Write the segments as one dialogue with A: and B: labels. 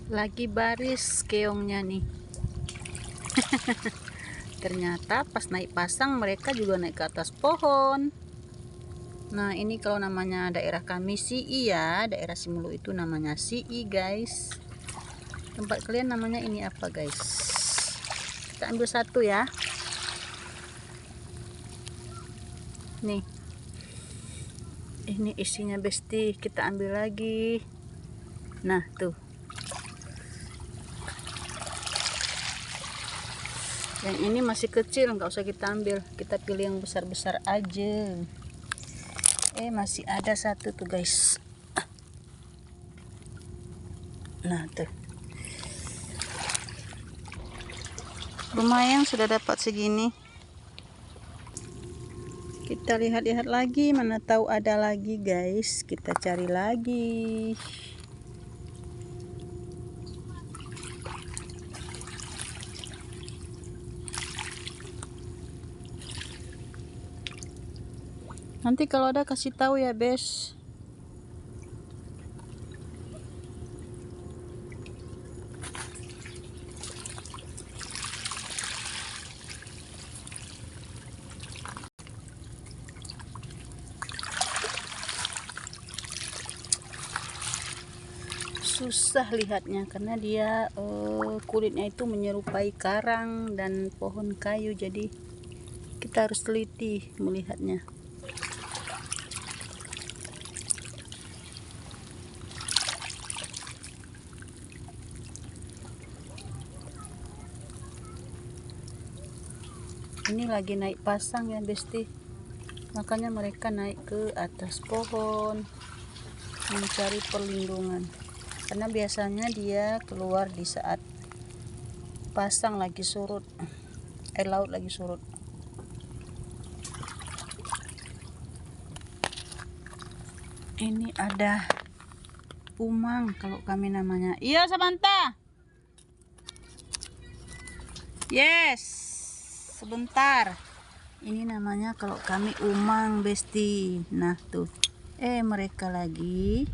A: Lagi baris keongnya nih. Ternyata pas naik pasang mereka juga naik ke atas pohon. Nah ini kalau namanya daerah kami Sii ya, daerah Simelu itu namanya Sii guys. Tempat kalian namanya ini apa guys? Kita ambil satu ya. Nih, ini isinya besti, kita ambil lagi. Nah tuh, yang ini masih kecil, nggak usah kita ambil, kita pilih yang besar-besar aja. Masih ada satu tuh guys. Nah tuh, lumayan sudah dapat segini. Kita lihat-lihat lagi, mana tahu ada lagi guys, kita cari lagi. Nanti kalau ada kasih tahu ya, Bes. Susah lihatnya karena dia kulitnya itu menyerupai karang dan pohon kayu, jadi kita harus teliti melihatnya. Ini lagi naik pasang ya besti, makanya mereka naik ke atas pohon mencari perlindungan, karena biasanya dia keluar di saat pasang lagi surut, air laut lagi surut. Ini ada umang kalau kami namanya. Iya Samantha. Yes, sebentar. Ini namanya kalau kami umang besti. Nah tuh, mereka lagi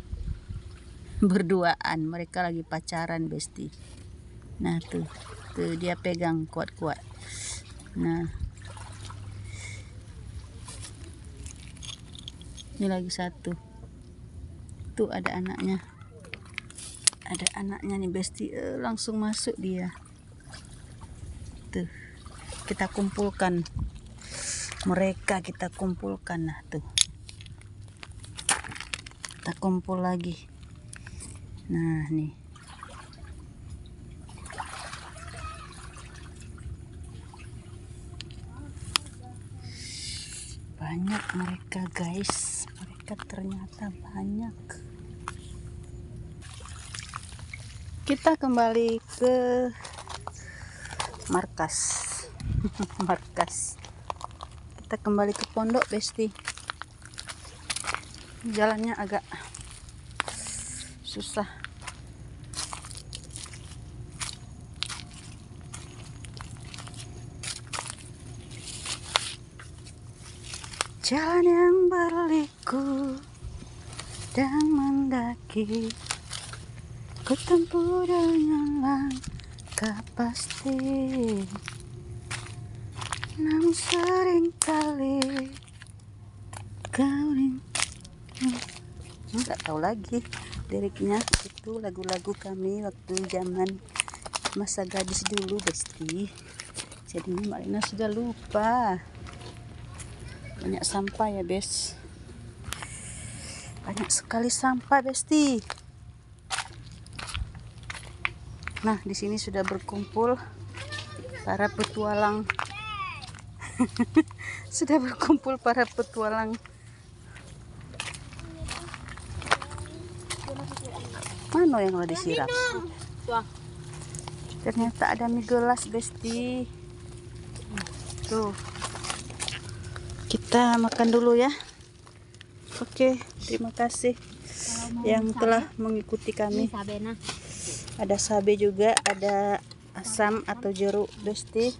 A: berduaan, mereka lagi pacaran besti. Nah tuh dia pegang kuat-kuat. Nah, ini lagi satu. Tuh ada anaknya. Ada anaknya nih besti, langsung masuk dia. Tuh, kita kumpulkan mereka, kita kumpulkan. Nah tuh, kita kumpul lagi. Nah nih, banyak mereka guys, mereka ternyata banyak. Kita kembali ke markas. Markas, kita kembali ke pondok besti. Jalannya agak susah. Jalan yang berliku dan mendaki, ku tempuh dengan langkah pasti. Namun seringkali kau nggak tahu lagi liriknya. Itu lagu-lagu kami waktu zaman masa gadis dulu besti, jadi Marina sudah lupa. Banyak sampah ya bes, banyak sekali sampah besti. Nah di sini sudah berkumpul para petualang. Sudah berkumpul para petualang. Mana yang udah disiram? Ternyata ada mie gelas besti. Tuh, kita makan dulu ya. Oke, terima kasih yang telah mengikuti kami. Ada sabe juga, ada asam atau jeruk besti.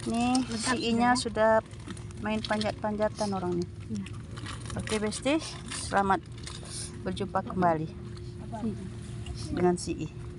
A: Nih Sii-nya sudah main panjat-panjatan orangnya. Oke besti, selamat berjumpa kembali dengan Sii.